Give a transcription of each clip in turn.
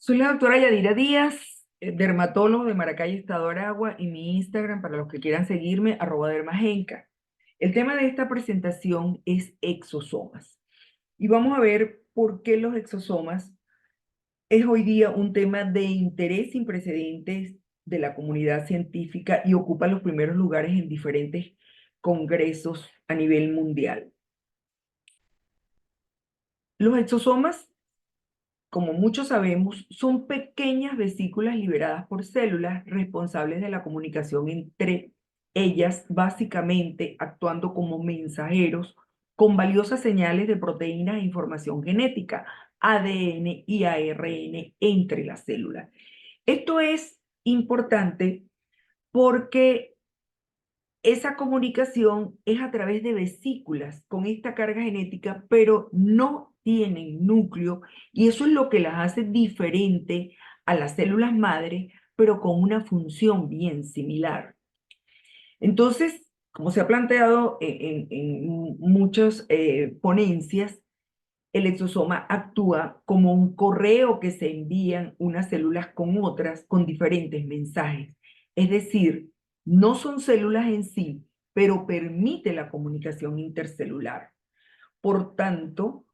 Soy la doctora Yadira Díaz, dermatólogo de Maracay, Estado Aragua, y mi Instagram, para los que quieran seguirme, @dermagenca. El tema de esta presentación es exosomas. Y vamos a ver por qué los exosomas es hoy día un tema de interés sin precedentes de la comunidad científica y ocupa los primeros lugares en diferentes congresos a nivel mundial. Los exosomas, como muchos sabemos, son pequeñas vesículas liberadas por células responsables de la comunicación entre ellas, básicamente actuando como mensajeros con valiosas señales de proteínas e información genética, ADN y ARN entre las células. Esto es importante porque esa comunicación es a través de vesículas con esta carga genética, pero no tienen núcleo, y eso es lo que las hace diferente a las células madre, pero con una función bien similar. Entonces, como se ha planteado en muchas ponencias, el exosoma actúa como un correo que se envían unas células con otras con diferentes mensajes. Es decir, no son células en sí, pero permite la comunicación intercelular. Por tanto,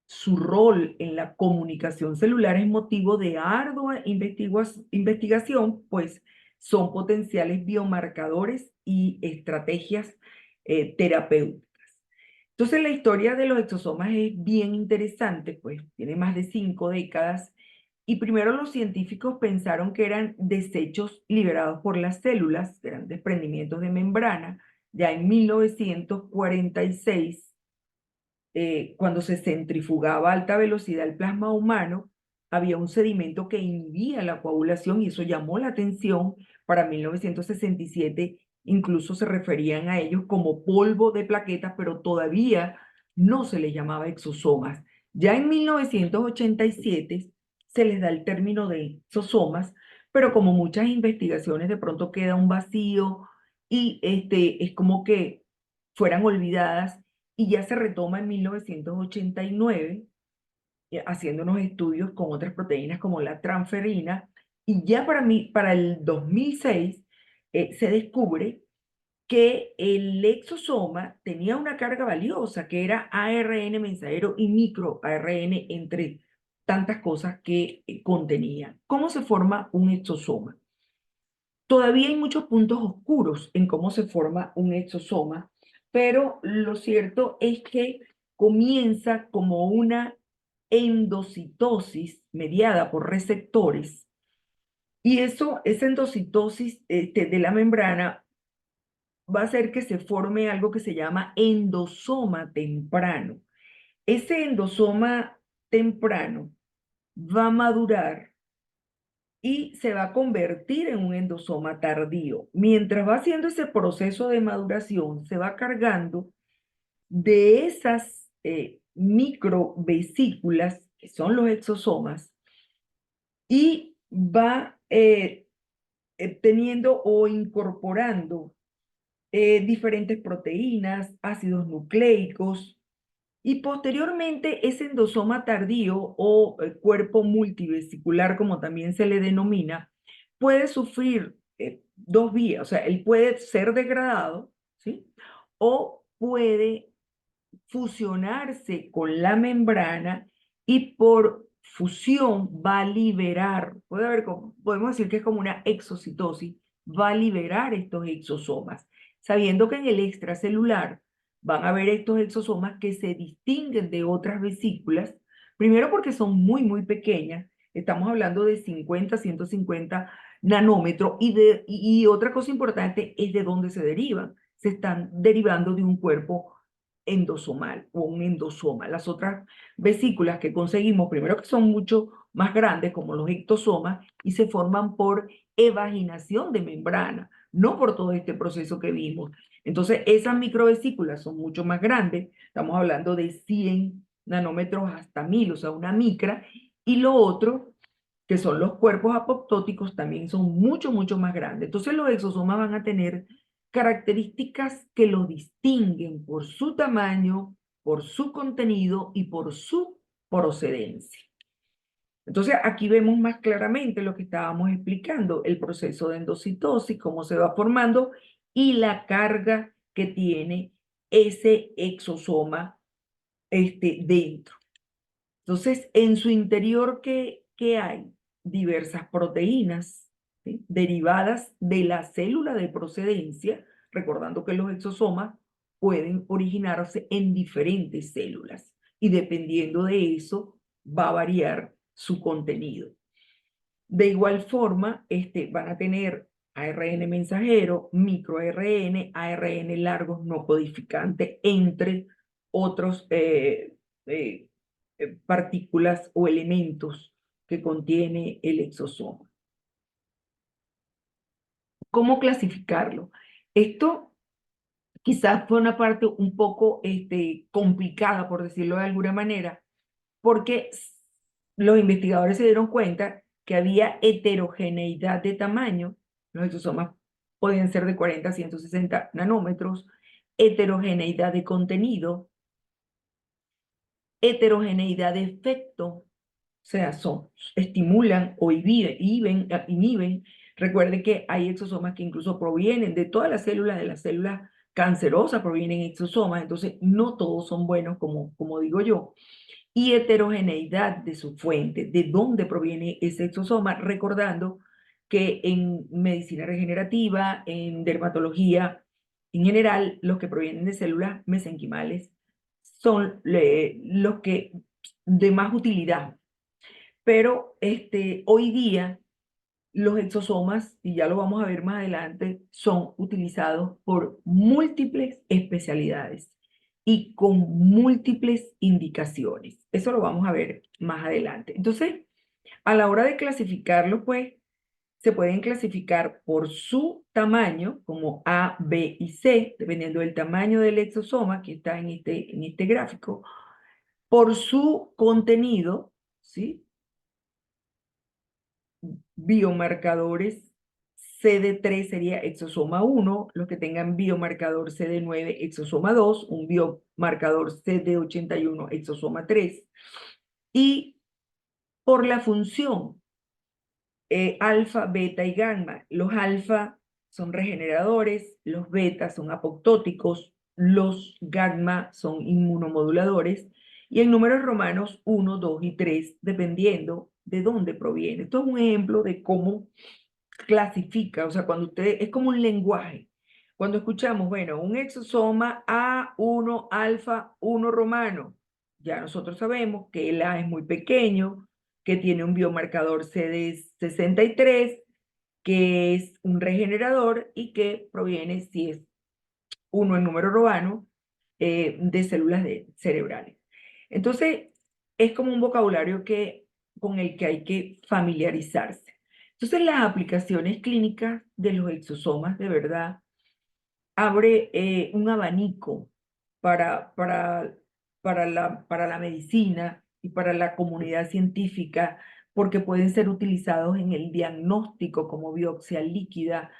su rol en la comunicación celular es motivo de ardua investigación, pues son potenciales biomarcadores y estrategias terapéuticas. Entonces, la historia de los exosomas es bien interesante, pues tiene más de 5 décadas, y primero los científicos pensaron que eran desechos liberados por las células, eran desprendimientos de membrana. Ya en 1946, cuando se centrifugaba a alta velocidad el plasma humano, había un sedimento que inhibía la coagulación y eso llamó la atención. Para 1967 incluso se referían a ellos como polvo de plaquetas, pero todavía no se les llamaba exosomas. Ya en 1987 se les da el término de exosomas, pero como muchas investigaciones de pronto queda un vacío y es como que fueran olvidadas, y ya se retoma en 1989, haciendo unos estudios con otras proteínas como la transferrina, y ya para el 2006 se descubre que el exosoma tenía una carga valiosa, que era ARN mensajero y microARN, entre tantas cosas que contenía. ¿Cómo se forma un exosoma? Todavía hay muchos puntos oscuros en cómo se forma un exosoma, pero lo cierto es que comienza como una endocitosis mediada por receptores, y esa endocitosis de la membrana va a hacer que se forme algo que se llama endosoma temprano. Ese endosoma temprano va a madurar y se va a convertir en un endosoma tardío. Mientras va haciendo ese proceso de maduración, se va cargando de esas microvesículas, que son los exosomas, y va teniendo o incorporando diferentes proteínas, ácidos nucleicos, y posteriormente ese endosoma tardío o cuerpo multivesicular, como también se le denomina, puede sufrir dos vías. O sea, él puede ser degradado, ¿sí? O puede fusionarse con la membrana, y por fusión va a liberar, podemos decir que es como una exocitosis, va a liberar estos exosomas, sabiendo que en el extracelular van a haber estos exosomas que se distinguen de otras vesículas, primero porque son muy, muy pequeñas. Estamos hablando de 50, 150 nanómetros, y otra cosa importante es de dónde se derivan. Se están derivando de un cuerpo endosomal o un endosoma. Las otras vesículas que conseguimos, primero, que son mucho más grandes, como los ectosomas, y se forman por evaginación de membrana, no por todo este proceso que vimos. Entonces, esas microvesículas son mucho más grandes, estamos hablando de 100 nanómetros hasta 1000, o sea, una micra, y lo otro, que son los cuerpos apoptóticos, también son mucho, mucho más grandes. Entonces, los exosomas van a tener características que lo distinguen por su tamaño, por su contenido y por su procedencia. Entonces, aquí vemos más claramente lo que estábamos explicando, el proceso de endocitosis, cómo se va formando y la carga que tiene ese exosoma dentro. Entonces, en su interior, ¿qué hay? Diversas proteínas, ¿sí? Derivadas de la célula de procedencia, recordando que los exosomas pueden originarse en diferentes células y dependiendo de eso va a variar su contenido. De igual forma, van a tener ARN mensajero, microARN, ARN largos no codificantes, entre otros eh, partículas o elementos que contiene el exosoma. ¿Cómo clasificarlo? Esto quizás fue una parte un poco complicada, por decirlo de alguna manera, porque los investigadores se dieron cuenta que había heterogeneidad de tamaño, los exosomas podían ser de 40 a 160 nanómetros, heterogeneidad de contenido, heterogeneidad de efecto, o sea, estimulan o inhiben. Recuerden que hay exosomas que incluso provienen de todas las células cancerosas provienen exosomas, entonces no todos son buenos, como digo yo. Y heterogeneidad de su fuente, de dónde proviene ese exosoma, recordando que en medicina regenerativa, en dermatología, en general, los que provienen de células mesenquimales son los que de más utilidad. Pero hoy día los exosomas, y ya lo vamos a ver más adelante, son utilizados por múltiples especialidades y con múltiples indicaciones. Eso lo vamos a ver más adelante. Entonces, a la hora de clasificarlo, pues, se pueden clasificar por su tamaño, como A, B y C, dependiendo del tamaño del exosoma que está en este gráfico, por su contenido, ¿sí? Biomarcadores CD3 sería exosoma 1, los que tengan biomarcador CD9, exosoma 2, un biomarcador CD81, exosoma 3, y por la función alfa, beta y gamma. Los alfa son regeneradores, los beta son apoptóticos, los gamma son inmunomoduladores, y en números romanos 1, 2 y 3, dependiendo de dónde proviene. Esto es un ejemplo de cómo clasifica, o sea, cuando usted, es como un lenguaje. Cuando escuchamos, bueno, un exosoma A1 alfa 1 romano, ya nosotros sabemos que el A es muy pequeño, que tiene un biomarcador CD63, que es un regenerador y que proviene, si es uno en número romano, de células cerebrales. Entonces, es como un vocabulario con el que hay que familiarizarse. Entonces, las aplicaciones clínicas de los exosomas, de verdad, abre un abanico para, para, para la medicina y para la comunidad científica, porque pueden ser utilizados en el diagnóstico como biopsia líquida,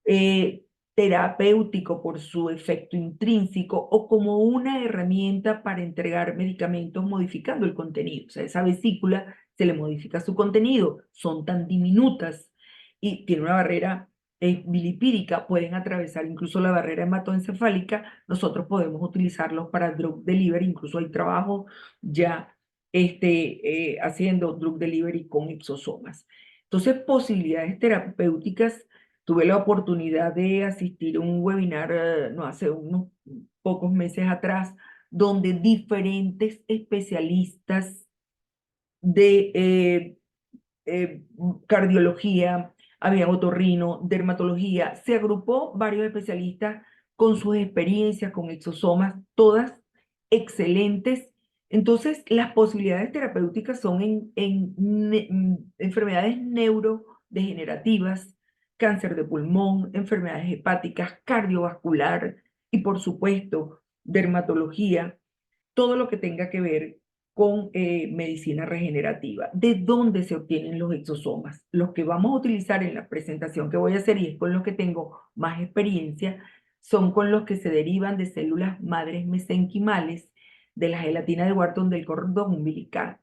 eh, terapéutico por su efecto intrínseco o como una herramienta para entregar medicamentos modificando el contenido. O sea, esa vesícula se le modifica su contenido, son tan diminutas y tiene una barrera bilipídica, pueden atravesar incluso la barrera hematoencefálica, nosotros podemos utilizarlos para drug delivery, incluso hay trabajo ya haciendo drug delivery con exosomas. Entonces, posibilidades terapéuticas. Tuve la oportunidad de asistir a un webinar, no hace unos pocos meses atrás, donde diferentes especialistas de cardiología, había otorrino, dermatología, se agrupó varios especialistas con sus experiencias, con exosomas, todas excelentes. Entonces, las posibilidades terapéuticas son en enfermedades neurodegenerativas, cáncer de pulmón, enfermedades hepáticas, cardiovascular y, por supuesto, dermatología, todo lo que tenga que ver con medicina regenerativa. ¿De dónde se obtienen los exosomas? Los que vamos a utilizar en la presentación que voy a hacer, y es con los que tengo más experiencia, son con los que se derivan de células madres mesenquimales de la gelatina de Wharton del cordón umbilical.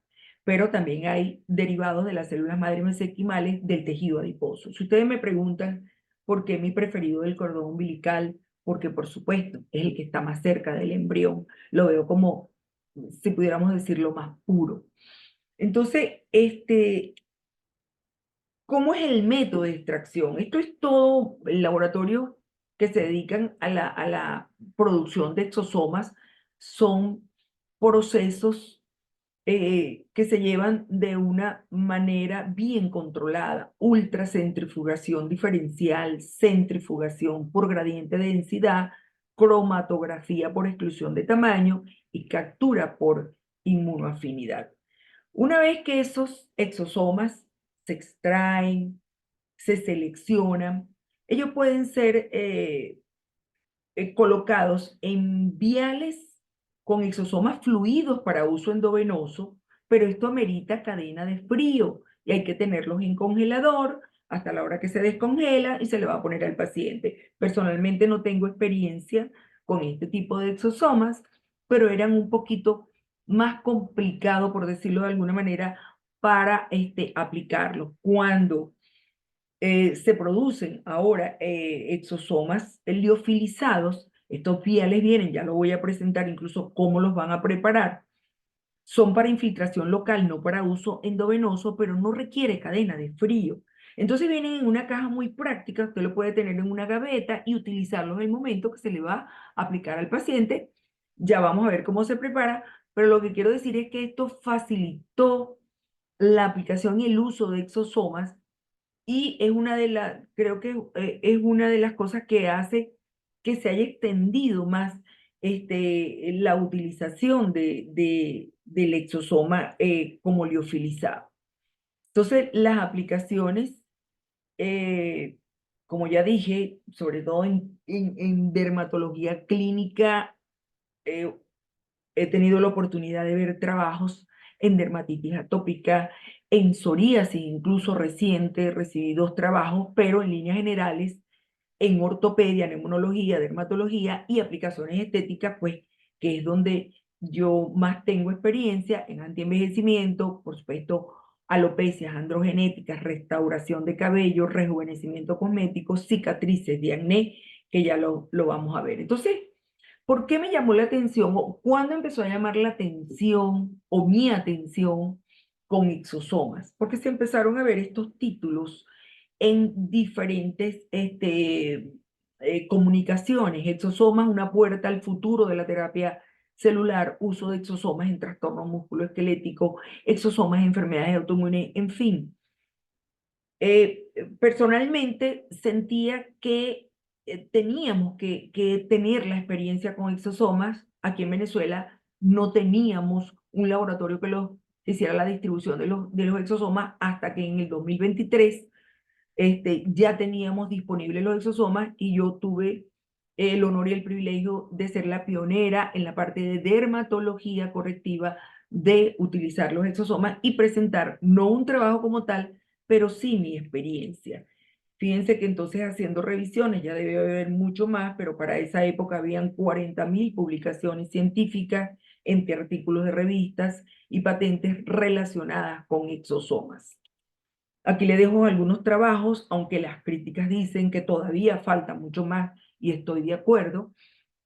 pero también hay derivados de las células madre mesenquimales del tejido adiposo. Si ustedes me preguntan por qué mi preferido del cordón umbilical, porque por supuesto es el que está más cerca del embrión, lo veo como, si pudiéramos decirlo, más puro. Entonces, ¿cómo es el método de extracción? Esto es todo laboratorios que se dedican a la producción de exosomas, son procesos que se llevan de una manera bien controlada: ultracentrifugación diferencial, centrifugación por gradiente de densidad, cromatografía por exclusión de tamaño y captura por inmunoafinidad. Una vez que esos exosomas se extraen, se seleccionan, ellos pueden ser colocados en viales con exosomas fluidos para uso endovenoso, pero esto amerita cadena de frío y hay que tenerlos en congelador hasta la hora que se descongela y se le va a poner al paciente. Personalmente no tengo experiencia con este tipo de exosomas, pero eran un poquito más complicado, por decirlo de alguna manera, para aplicarlos. Cuando se producen ahora exosomas liofilizados. Estos viales vienen, ya lo voy a presentar incluso cómo los van a preparar. Son para infiltración local, no para uso endovenoso, pero no requiere cadena de frío. Entonces vienen en una caja muy práctica, usted lo puede tener en una gaveta y utilizarlos en el momento que se le va a aplicar al paciente. Ya vamos a ver cómo se prepara, pero lo que quiero decir es que esto facilitó la aplicación y el uso de exosomas, y es una de las, creo que es una de las cosas que hace que se haya extendido más la utilización del exosoma como liofilizado. Entonces, las aplicaciones, eh, como ya dije, sobre todo en dermatología clínica, eh, he tenido la oportunidad de ver trabajos en dermatitis atópica, en psoriasis, incluso reciente, recibí 2 trabajos, pero en líneas generales, en ortopedia, neumonología, dermatología y aplicaciones estéticas, pues, que es donde yo más tengo experiencia en antienvejecimiento, por supuesto, alopecias androgenéticas, restauración de cabello, rejuvenecimiento cosmético, cicatrices de acné, que ya lo vamos a ver. Entonces, ¿por qué me llamó la atención o cuándo empezó a llamar la atención o mi atención con exosomas? Porque se empezaron a ver estos títulos en diferentes comunicaciones. Exosomas, una puerta al futuro de la terapia celular, uso de exosomas en trastornos musculoesqueléticos, exosomas en enfermedades autoinmunes, en fin. Personalmente sentía que teníamos que tener la experiencia con exosomas. Aquí en Venezuela no teníamos un laboratorio que hiciera la distribución de los exosomas hasta que en el 2023 ya teníamos disponibles los exosomas y yo tuve el honor y el privilegio de ser la pionera en la parte de dermatología correctiva de utilizar los exosomas y presentar no un trabajo como tal, pero sí mi experiencia. Fíjense que entonces haciendo revisiones, ya debe haber mucho más, pero para esa época habían 40.000 publicaciones científicas entre artículos de revistas y patentes relacionadas con exosomas. Aquí le dejo algunos trabajos, aunque las críticas dicen que todavía falta mucho más y estoy de acuerdo,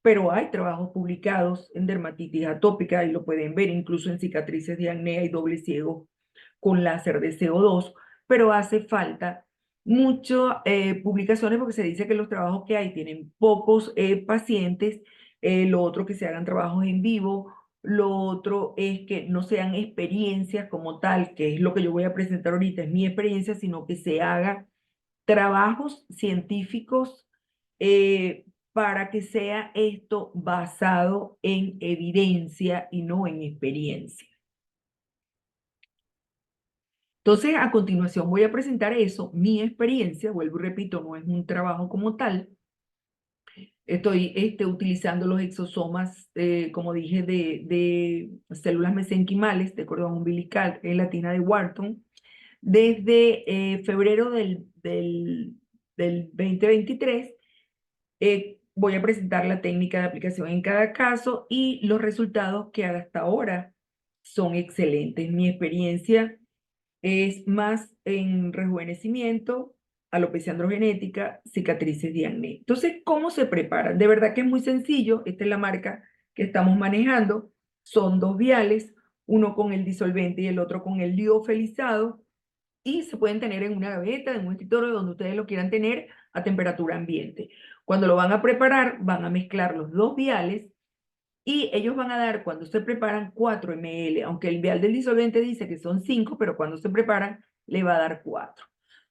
pero hay trabajos publicados en dermatitis atópica y lo pueden ver incluso en cicatrices de acné y doble ciego con láser de CO2, pero hace falta muchas publicaciones porque se dice que los trabajos que hay tienen pocos pacientes, lo otro que se hagan trabajos en vivo, lo otro es que no sean experiencias como tal, que es lo que yo voy a presentar ahorita, es mi experiencia, sino que se haga trabajos científicos para que sea esto basado en evidencia y no en experiencia. Entonces, a continuación voy a presentar eso, mi experiencia, vuelvo y repito, no es un trabajo como tal. Estoy utilizando los exosomas, como dije, de células mesenquimales, de cordón umbilical, gelatina de Wharton, desde febrero del 2023. Voy a presentar la técnica de aplicación en cada caso y los resultados que hasta ahora son excelentes. Mi experiencia es más en rejuvenecimiento, alopecia androgenética, cicatrices de acné. Entonces, ¿cómo se preparan? De verdad que es muy sencillo. Esta es la marca que estamos manejando. Son dos viales, uno con el disolvente y el otro con el liofilizado, y se pueden tener en una gaveta, en un escritorio, donde ustedes lo quieran tener a temperatura ambiente. Cuando lo van a preparar, van a mezclar los dos viales y ellos van a dar, cuando se preparan, 4 ml, aunque el vial del disolvente dice que son 5, pero cuando se preparan, le va a dar 4.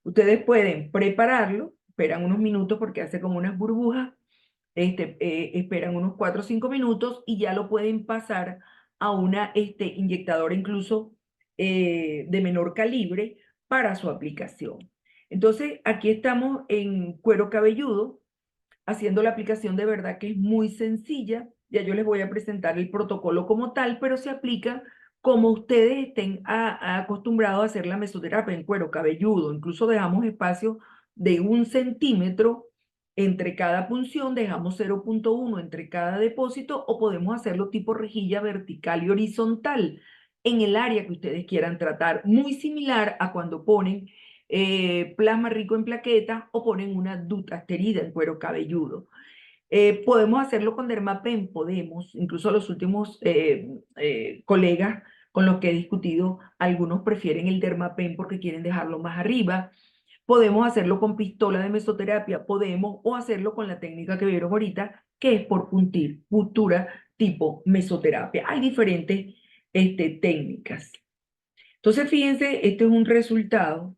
Ustedes pueden prepararlo, esperan unos minutos porque hace como unas burbujas, esperan unos 4 o 5 minutos y ya lo pueden pasar a una inyectadora incluso de menor calibre para su aplicación. Entonces, aquí estamos en cuero cabelludo, haciendo la aplicación. De verdad que es muy sencilla. Ya yo les voy a presentar el protocolo como tal, pero se aplica como ustedes estén acostumbrados a hacer la mesoterapia en cuero cabelludo. Incluso dejamos espacio de 1 centímetro entre cada punción, dejamos 0,1 entre cada depósito, o podemos hacerlo tipo rejilla vertical y horizontal en el área que ustedes quieran tratar, muy similar a cuando ponen plasma rico en plaquetas o ponen una dutasterida en cuero cabelludo. Podemos hacerlo con Dermapen, podemos, incluso los últimos colegas con los que he discutido, algunos prefieren el Dermapen porque quieren dejarlo más arriba. Podemos hacerlo con pistola de mesoterapia, podemos, o hacerlo con la técnica que vieron ahorita, que es por puntura tipo mesoterapia. Hay diferentes técnicas. Entonces, fíjense, este es un resultado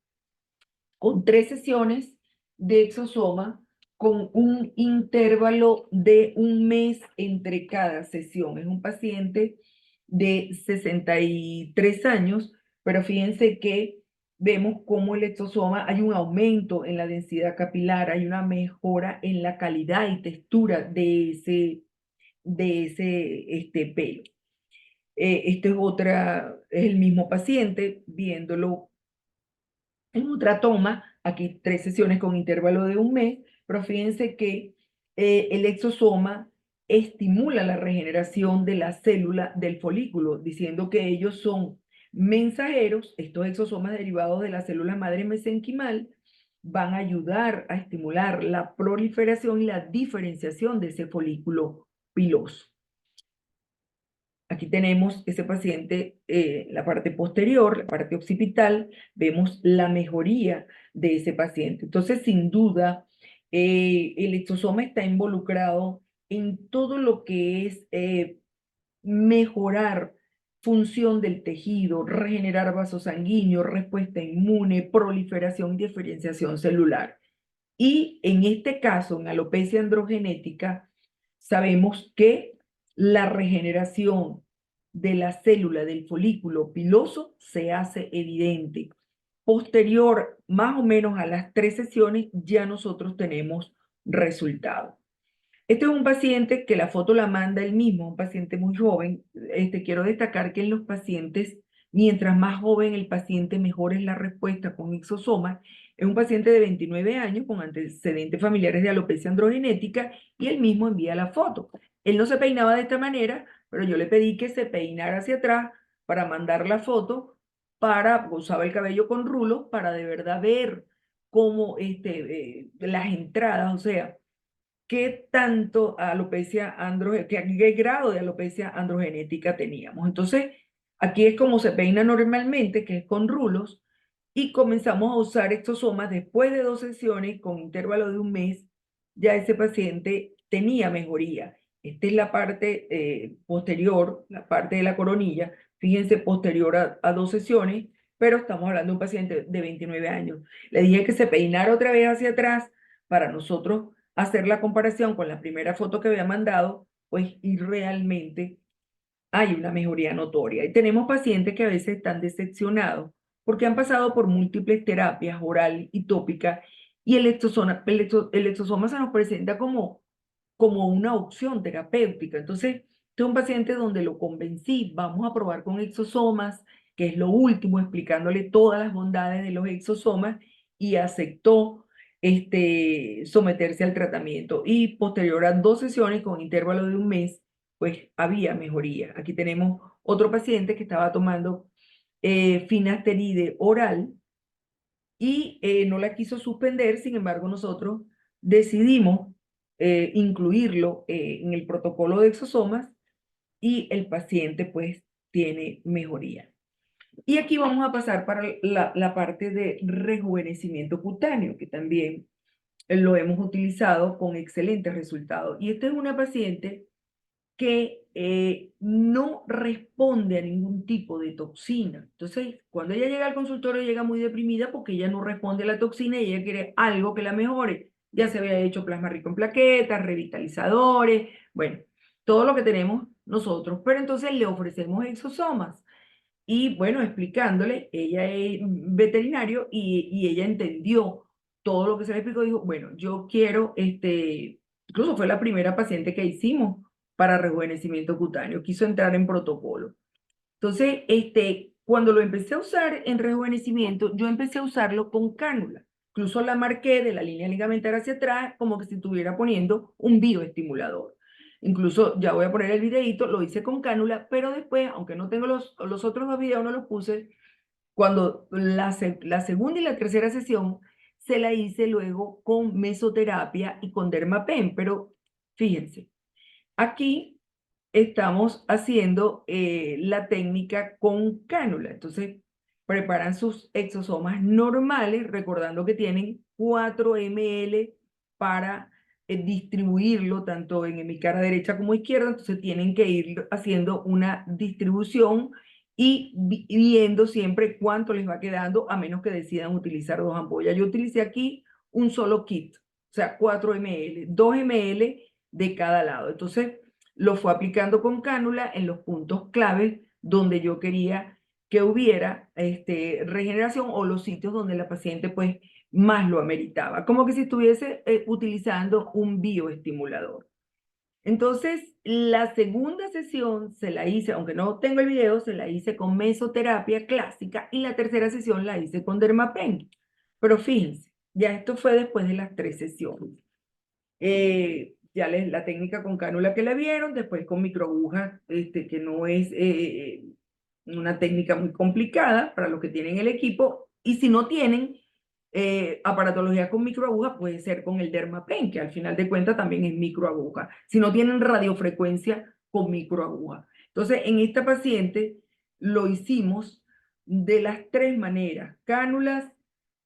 con 3 sesiones de exosoma, con un intervalo de 1 mes entre cada sesión. Es un paciente de 63 años, pero fíjense que vemos cómo el exosoma, hay un aumento en la densidad capilar, hay una mejora en la calidad y textura de ese pelo. Es el mismo paciente viéndolo en otra toma, aquí 3 sesiones con intervalo de 1 mes, pero fíjense que el exosoma estimula la regeneración de la célula del folículo, diciendo que ellos son mensajeros. Estos exosomas derivados de la célula madre mesenquimal van a ayudar a estimular la proliferación y la diferenciación de ese folículo piloso. Aquí tenemos ese paciente, la parte posterior, la parte occipital, vemos la mejoría de ese paciente. Entonces, sin duda, el exosoma está involucrado en todo lo que es mejorar función del tejido, regenerar vasos sanguíneos, respuesta inmune, proliferación y diferenciación celular. Y en este caso, en alopecia androgenética, sabemos que la regeneración de la célula del folículo piloso se hace evidente. Posterior, más o menos a las 3 sesiones, ya nosotros tenemos resultados. Este es un paciente que la foto la manda él mismo, un paciente muy joven. Quiero destacar que en los pacientes, mientras más joven el paciente, mejor es la respuesta con exosoma. Es un paciente de 29 años con antecedentes familiares de alopecia androgenética y él mismo envía la foto. Él no se peinaba de esta manera, pero yo le pedí que se peinara hacia atrás para mandar la foto, usaba el cabello con rulos para de verdad ver cómo las entradas, o sea, qué tanto qué grado de alopecia androgenética teníamos. Entonces, aquí es como se peina normalmente, que es con rulos, y comenzamos a usar exosomas después de 2 sesiones con intervalo de 1 mes. Ya ese paciente tenía mejoría. Esta es la parte posterior, la parte de la coronilla, fíjense, posterior a 2 sesiones, pero estamos hablando de un paciente de 29 años. Le dije que se peinara otra vez hacia atrás para nosotros hacer la comparación con la primera foto que había mandado, pues, y realmente hay una mejoría notoria. Y tenemos pacientes que a veces están decepcionados porque han pasado por múltiples terapias oral y tópica, y el exosoma se nos presenta como una opción terapéutica. Entonces, este es un paciente donde lo convencí, vamos a probar con exosomas, que es lo último, explicándole todas las bondades de los exosomas, y aceptó someterse al tratamiento. Y posterior a 2 sesiones con intervalo de 1 mes, pues había mejoría. Aquí tenemos otro paciente que estaba tomando finasteride oral y no la quiso suspender. Sin embargo, nosotros decidimos incluirlo en el protocolo de exosomas y el paciente pues tiene mejoría. Y aquí vamos a pasar para la parte de rejuvenecimiento cutáneo, que también lo hemos utilizado con excelentes resultados. Y esta es una paciente que no responde a ningún tipo de toxina. Entonces, cuando ella llega al consultorio, llega muy deprimida porque ella no responde a la toxina y ella quiere algo que la mejore. Ya se había hecho plasma rico en plaquetas, revitalizadores, bueno, todo lo que tenemos nosotros, pero entonces le ofrecemos exosomas. Y bueno, explicándole, ella es veterinario y ella entendió todo lo que se le explicó. Dijo, bueno, yo quiero, incluso fue la primera paciente que hicimos para rejuvenecimiento cutáneo, quiso entrar en protocolo. Entonces, cuando lo empecé a usar en rejuvenecimiento, yo empecé a usarlo con cánula. Incluso la marqué de la línea ligamentaria hacia atrás, como que si estuviera poniendo un bioestimulador. Incluso ya voy a poner el videito, lo hice con cánula, pero después, aunque no tengo los otros dos videos, no los puse, cuando la segunda y la tercera sesión se la hice luego con mesoterapia y con dermapen. Pero fíjense, aquí estamos haciendo la técnica con cánula. Entonces, preparan sus exosomas normales, recordando que tienen 4 ml para distribuirlo tanto en mi cara derecha como izquierda. Entonces, tienen que ir haciendo una distribución y viendo siempre cuánto les va quedando, a menos que decidan utilizar dos ampollas. Yo utilicé aquí un solo kit, o sea, 4 ml, 2 ml de cada lado. Entonces, lo fue aplicando con cánula en los puntos claves donde yo quería que hubiera regeneración, o los sitios donde la paciente pues más lo ameritaba, como que si estuviese utilizando un bioestimulador. Entonces, la segunda sesión se la hice, aunque no tengo el video, se la hice con mesoterapia clásica, y la tercera sesión la hice con dermapen. Pero fíjense, ya esto fue después de las 3 sesiones. Ya la técnica con cánula que la vieron, después con microaguja, que no es una técnica muy complicada para los que tienen el equipo. Y si no tienen aparatología con microaguja, puede ser con el dermapen, que al final de cuentas también es microaguja. Si no tienen radiofrecuencia, con microaguja. Entonces, en esta paciente lo hicimos de las 3 maneras: cánulas,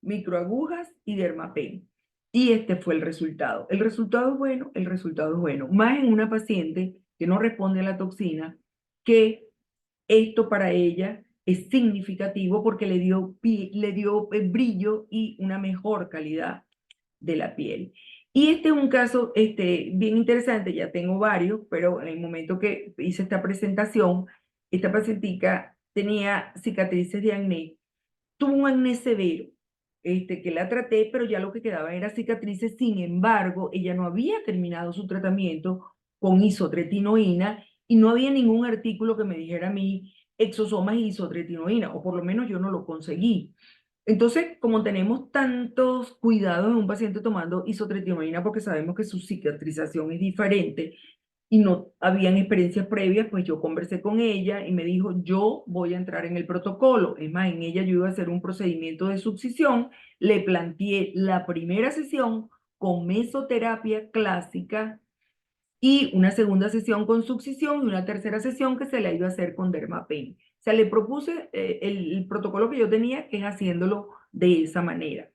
microagujas y dermapen. Y este fue el resultado. El resultado es bueno, el resultado es bueno. Más en una paciente que no responde a la toxina, que esto para ella es significativo porque le dio brillo y una mejor calidad de la piel. Y este es un caso bien interesante, ya tengo varios, pero en el momento que hice esta presentación, esta pacientica tenía cicatrices de acné, tuvo un acné severo, que la traté, pero ya lo que quedaba era cicatrices. Sin embargo, ella no había terminado su tratamiento con isotretinoína y no había ningún artículo que me dijera a mí exosomas y isotretinoína, o por lo menos yo no lo conseguí. Entonces, como tenemos tantos cuidados en un paciente tomando isotretinoína, porque sabemos que su cicatrización es diferente y no habían experiencias previas, pues yo conversé con ella y me dijo, yo voy a entrar en el protocolo. Es más, en ella yo iba a hacer un procedimiento de succión. Le planteé la primera sesión con mesoterapia clásica y una segunda sesión con succión y una tercera sesión que se la iba a hacer con dermapen. O sea, le propuse el protocolo que yo tenía, que es haciéndolo de esa manera.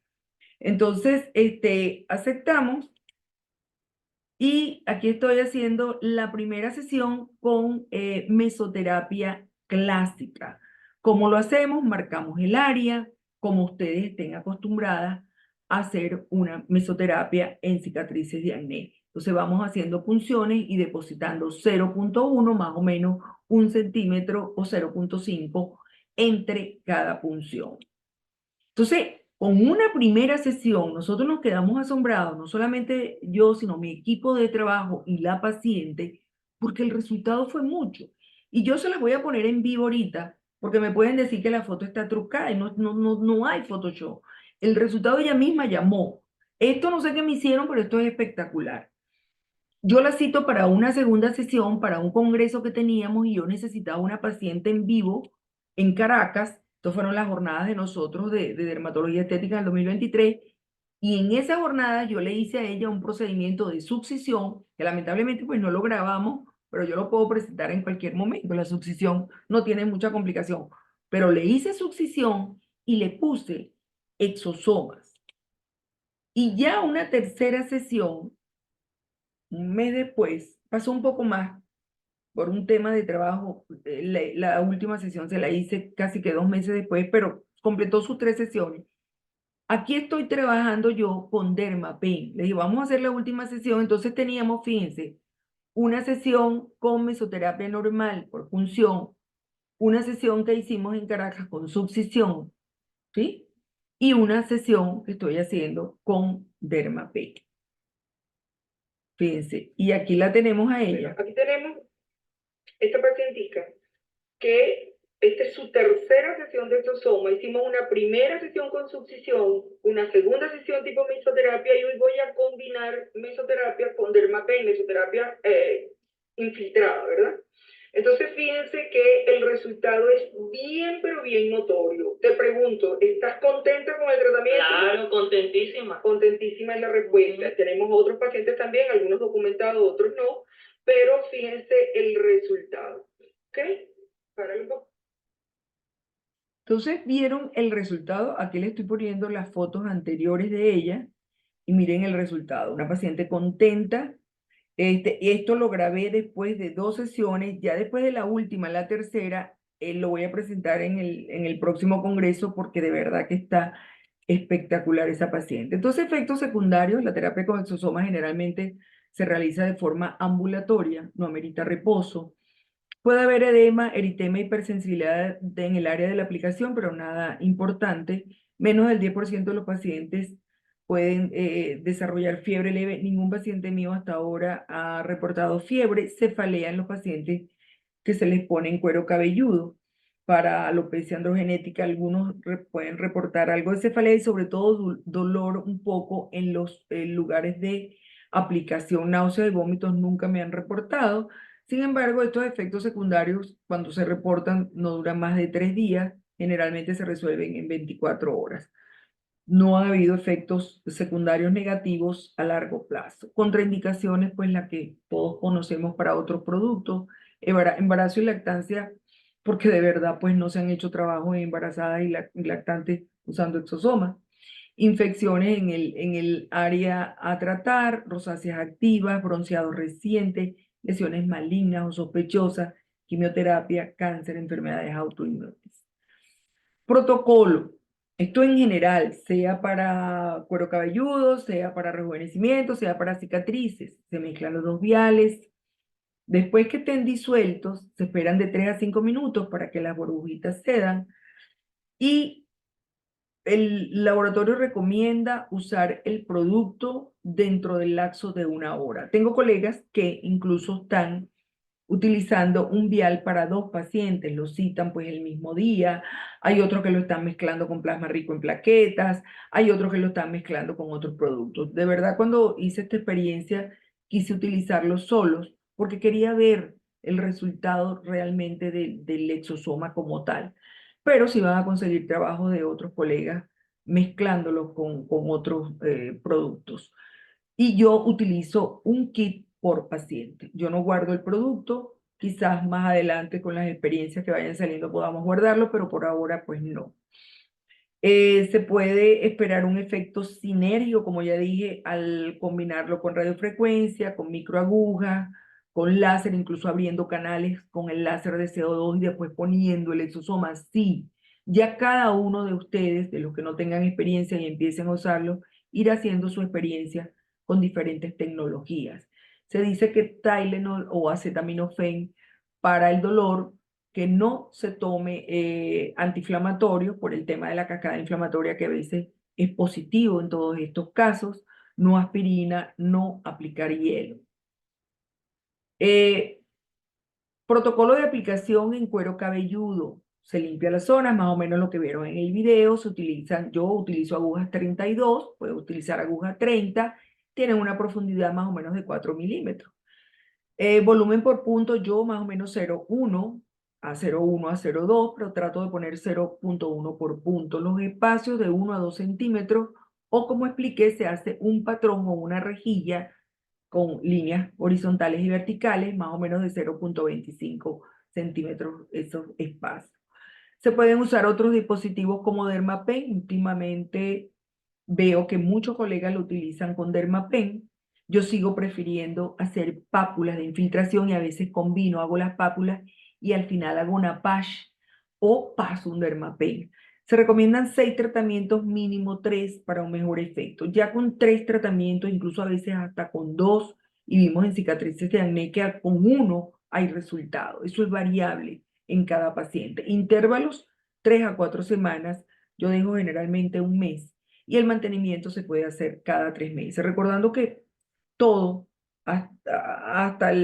Entonces, aceptamos, y aquí estoy haciendo la primera sesión con mesoterapia clásica. ¿Cómo lo hacemos? Marcamos el área, como ustedes estén acostumbradas a hacer una mesoterapia en cicatrices de acné. Entonces vamos haciendo punciones y depositando 0,1, más o menos 1 centímetro o 0,5 entre cada punción. Entonces, con una primera sesión, nosotros nos quedamos asombrados, no solamente yo, sino mi equipo de trabajo y la paciente, porque el resultado fue mucho. Y yo se las voy a poner en vivo ahorita, porque me pueden decir que la foto está trucada y no hay Photoshop. El resultado ella misma llamó. Esto no sé qué me hicieron, pero esto es espectacular. Yo la cito para una segunda sesión, para un congreso que teníamos y yo necesitaba una paciente en vivo en Caracas. Estas fueron las jornadas de nosotros de dermatología estética en el 2023. Y en esa jornada yo le hice a ella un procedimiento de succión, que lamentablemente pues no lo grabamos, pero yo lo puedo presentar en cualquier momento. La succión no tiene mucha complicación, pero le hice succión y le puse exosomas. Y ya una tercera sesión, un mes después, pasó un poco más por un tema de trabajo. La última sesión se la hice casi que 2 meses después, pero completó sus 3 sesiones. Aquí estoy trabajando yo con Dermapen. Le dije, vamos a hacer la última sesión. Entonces teníamos, fíjense, una sesión con mesoterapia normal por punción, una sesión que hicimos en Caracas con succión, ¿sí? Y una sesión que estoy haciendo con Dermapen. Fíjense, y aquí la tenemos a ella. Aquí tenemos esta pacientica que esta es su tercera sesión de exosoma. Hicimos una primera sesión con succión, una segunda sesión tipo mesoterapia y hoy voy a combinar mesoterapia con Dermapen, mesoterapia infiltrada, ¿verdad? Entonces fíjense que el resultado es bien, pero bien notorio. Te pregunto, ¿estás contenta con el tratamiento? Claro, contentísima. Contentísima es la respuesta. Tenemos otros pacientes también, algunos documentados, otros no, pero fíjense el resultado. ¿Ok? Párale un poco. Entonces, ¿vieron el resultado? Aquí le estoy poniendo las fotos anteriores de ella y miren el resultado. Una paciente contenta. Esto lo grabé después de 2 sesiones. Ya después de la última, la tercera, lo voy a presentar en el próximo congreso porque de verdad que está espectacular esa paciente. Entonces, efectos secundarios, la terapia con exosoma generalmente se realiza de forma ambulatoria, no amerita reposo. Puede haber edema, eritema, hipersensibilidad en el área de la aplicación, pero nada importante. Menos del 10% de los pacientes pueden desarrollar fiebre leve. Ningún paciente mío hasta ahora ha reportado fiebre. Cefalea en los pacientes que se les pone en cuero cabelludo. Para alopecia androgenética, algunos pueden reportar algo de cefalea y sobre todo dolor un poco en los lugares de aplicación. Náuseas y vómitos nunca me han reportado. Sin embargo, estos efectos secundarios, cuando se reportan, no duran más de 3 días, generalmente se resuelven en 24 horas. No ha habido efectos secundarios negativos a largo plazo. Contraindicaciones, pues la que todos conocemos para otros productos, embarazo y lactancia, porque de verdad pues no se han hecho trabajos en embarazadas y lactantes usando exosomas. Infecciones en el área a tratar, rosáceas activas, bronceados recientes, lesiones malignas o sospechosas, quimioterapia, cáncer, enfermedades autoinmunes. Protocolo. Esto en general, sea para cuero cabelludo, sea para rejuvenecimiento, sea para cicatrices. Se mezclan los dos viales. Después que estén disueltos, se esperan de 3 a 5 minutos para que las burbujitas cedan. Y el laboratorio recomienda usar el producto dentro del lapso de 1 hora. Tengo colegas que incluso están utilizando un vial para 2 pacientes, lo citan pues el mismo día, hay otros que lo están mezclando con plasma rico en plaquetas, hay otros que lo están mezclando con otros productos. De verdad, cuando hice esta experiencia, quise utilizarlos solos porque quería ver el resultado realmente del exosoma como tal. Pero si van a conseguir trabajo de otros colegas mezclándolos con otros productos. Y yo utilizo un kit por paciente. Yo no guardo el producto, quizás más adelante con las experiencias que vayan saliendo podamos guardarlo, pero por ahora pues no. Se puede esperar un efecto sinérgico, como ya dije, al combinarlo con radiofrecuencia, con microagujas, con láser, incluso abriendo canales con el láser de CO2 y después poniendo el exosoma. Sí, ya cada uno de ustedes, de los que no tengan experiencia y empiecen a usarlo, ir haciendo su experiencia con diferentes tecnologías. Se dice que Tylenol o acetaminofén para el dolor que no se tome antiinflamatorio por el tema de la cascada inflamatoria que a veces es positivo en todos estos casos, no aspirina, no aplicar hielo. Protocolo de aplicación en cuero cabelludo. Se limpia las zonas, más o menos lo que vieron en el video. Se utilizan, yo utilizo agujas 32, puedo utilizar agujas 30. tienen una profundidad más o menos de 4 milímetros. Volumen por punto, yo más o menos 0,1 a 0,1 a 0,2, pero trato de poner 0,1 por punto. Los espacios de 1 a 2 centímetros, o como expliqué, se hace un patrón o una rejilla con líneas horizontales y verticales, más o menos de 0,25 centímetros esos espacios. Se pueden usar otros dispositivos como Dermapen. Últimamente veo que muchos colegas lo utilizan con Dermapen. Yo sigo prefiriendo hacer pápulas de infiltración y a veces combino, hago las pápulas y al final hago una patch o paso un Dermapen. Se recomiendan 6 tratamientos, mínimo 3 para un mejor efecto. Ya con 3 tratamientos, incluso a veces hasta con 2, y vimos en cicatrices de acné que con 1 hay resultado. Eso es variable en cada paciente. Intervalos 3 a 4 semanas. Yo dejo generalmente un mes y el mantenimiento se puede hacer cada 3 meses. Recordando que todo, hasta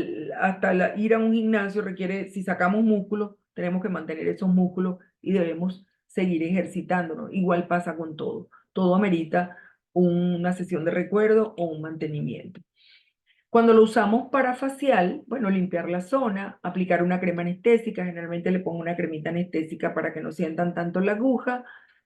ir a un gimnasio requiere, si sacamos músculos, tenemos que mantener esos músculos y debemos seguir ejercitándonos. Igual pasa con todo. Todo amerita una sesión de recuerdo o un mantenimiento. Cuando lo usamos para facial, bueno, limpiar la zona, aplicar una crema anestésica, generalmente le pongo una cremita anestésica para que no sientan tanto la aguja.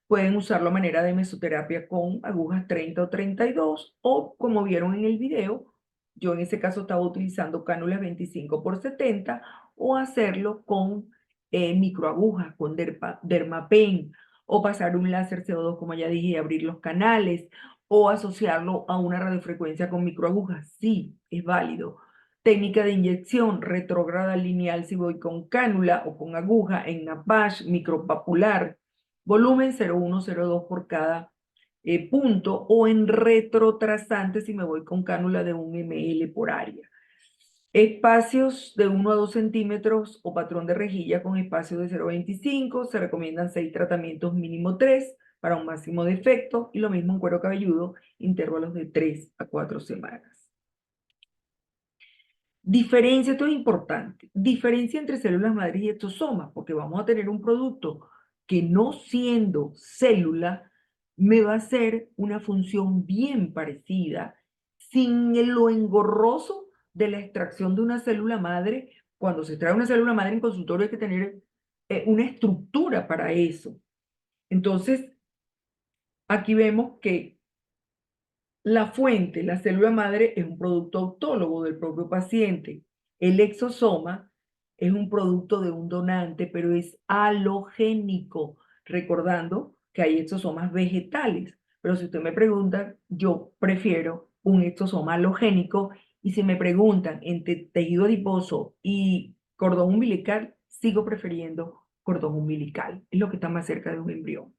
Pueden usarlo a manera de mesoterapia con agujas 30 o 32, o como vieron en el video, yo en ese caso estaba utilizando cánulas 25 por 70, o hacerlo con microagujas, con Dermapen, o pasar un láser CO2, como ya dije, y abrir los canales, o asociarlo a una radiofrecuencia con microagujas. Sí, es válido. Técnica de inyección retrógrada lineal si voy con cánula o con aguja en Napash, micropapular, volumen 0,1, 0,2 por cada punto, o en retrotrazante si me voy con cánula de 1 ml por área. Espacios de 1 a 2 centímetros o patrón de rejilla con espacio de 0,25. Se recomiendan 6 tratamientos, mínimo 3 para un máximo de efecto. Y lo mismo en cuero cabelludo, intervalos de 3 a 4 semanas. Diferencia, esto es importante, diferencia entre células madres y exosomas, porque vamos a tener un producto que no siendo célula, me va a hacer una función bien parecida, sin lo engorroso de la extracción de una célula madre. Cuando se extrae una célula madre en consultorio hay que tener una estructura para eso. Entonces, aquí vemos que la fuente, la célula madre, es un producto autólogo del propio paciente. El exosoma es un producto de un donante, pero es halogénico, recordando que hay exosomas vegetales. Pero si usted me pregunta, yo prefiero un exosoma halogénico. Y si me preguntan entre tejido adiposo y cordón umbilical, sigo prefiriendo cordón umbilical. Es lo que está más cerca de un embrión.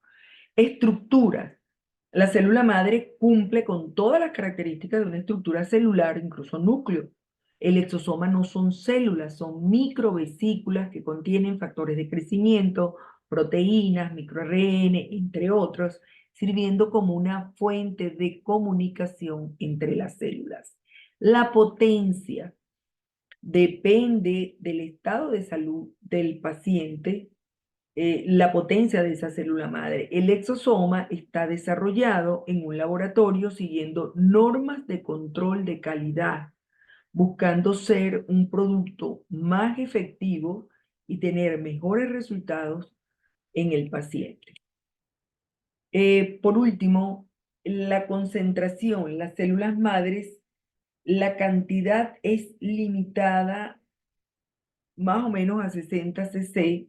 Estructuras. La célula madre cumple con todas las características de una estructura celular, incluso núcleo. El exosoma no son células, son microvesículas que contienen factores de crecimiento, proteínas, microRNA, entre otros, sirviendo como una fuente de comunicación entre las células. La potencia depende del estado de salud del paciente, la potencia de esa célula madre. El exosoma está desarrollado en un laboratorio siguiendo normas de control de calidad, buscando ser un producto más efectivo y tener mejores resultados en el paciente. Por último, la concentración, las células madres, la cantidad es limitada más o menos a 60 cc.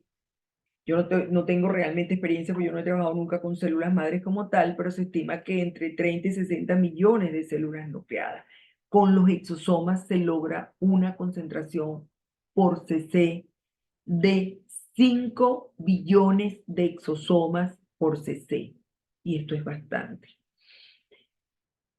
Yo no tengo realmente experiencia porque yo no he trabajado nunca con células madres como tal, pero se estima que entre 30 y 60 millones de células nucleadas. Con los exosomas se logra una concentración por cc de 5 billones de exosomas por cc. Y esto es bastante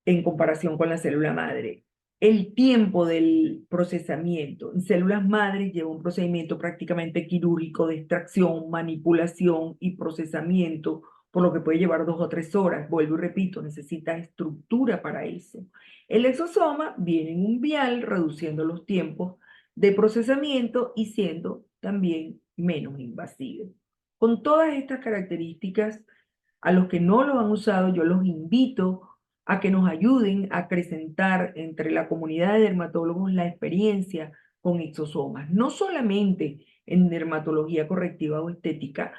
en comparación con la célula madre. El tiempo del procesamiento en células madres lleva un procedimiento prácticamente quirúrgico de extracción, manipulación y procesamiento, por lo que puede llevar 2 o 3 horas. Vuelvo y repito, necesita estructura para eso. El exosoma viene en un vial, reduciendo los tiempos de procesamiento y siendo también menos invasivo. Con todas estas características, a los que no lo han usado, yo los invito a que nos ayuden a acrecentar entre la comunidad de dermatólogos la experiencia con exosomas, no solamente en dermatología correctiva o estética,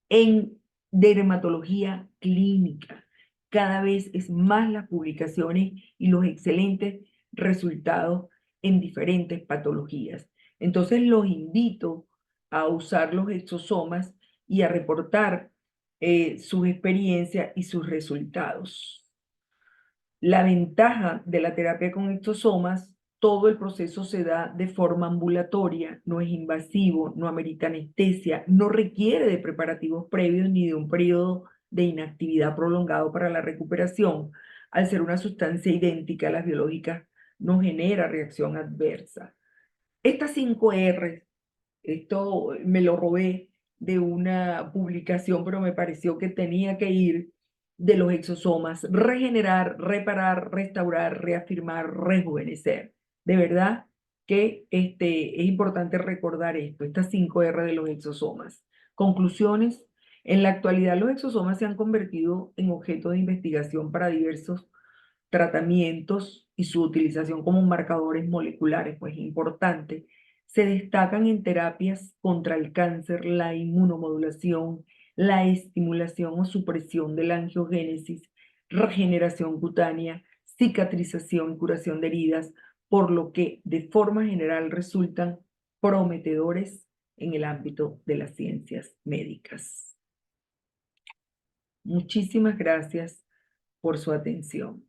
en dermatología clínica. Cada vez es más las publicaciones y los excelentes resultados en diferentes patologías. Entonces los invito a usar los exosomas y a reportar sus experiencias y sus resultados. La ventaja de la terapia con exosomas, todo el proceso se da de forma ambulatoria, no es invasivo, no amerita anestesia, no requiere de preparativos previos ni de un periodo de inactividad prolongado para la recuperación. Al ser una sustancia idéntica a las biológicas, no genera reacción adversa. Estas 5 R, esto me lo robé de una publicación, pero me pareció que tenía que ir de los exosomas: regenerar, reparar, restaurar, reafirmar, rejuvenecer. De verdad que es importante recordar esto, estas 5 R de los exosomas. Conclusiones: en la actualidad los exosomas se han convertido en objeto de investigación para diversos tratamientos y su utilización como marcadores moleculares, pues importante. Se destacan en terapias contra el cáncer, la inmunomodulación, la estimulación o supresión de la angiogénesis, regeneración cutánea, cicatrización y curación de heridas, por lo que de forma general resultan prometedores en el ámbito de las ciencias médicas. Muchísimas gracias por su atención.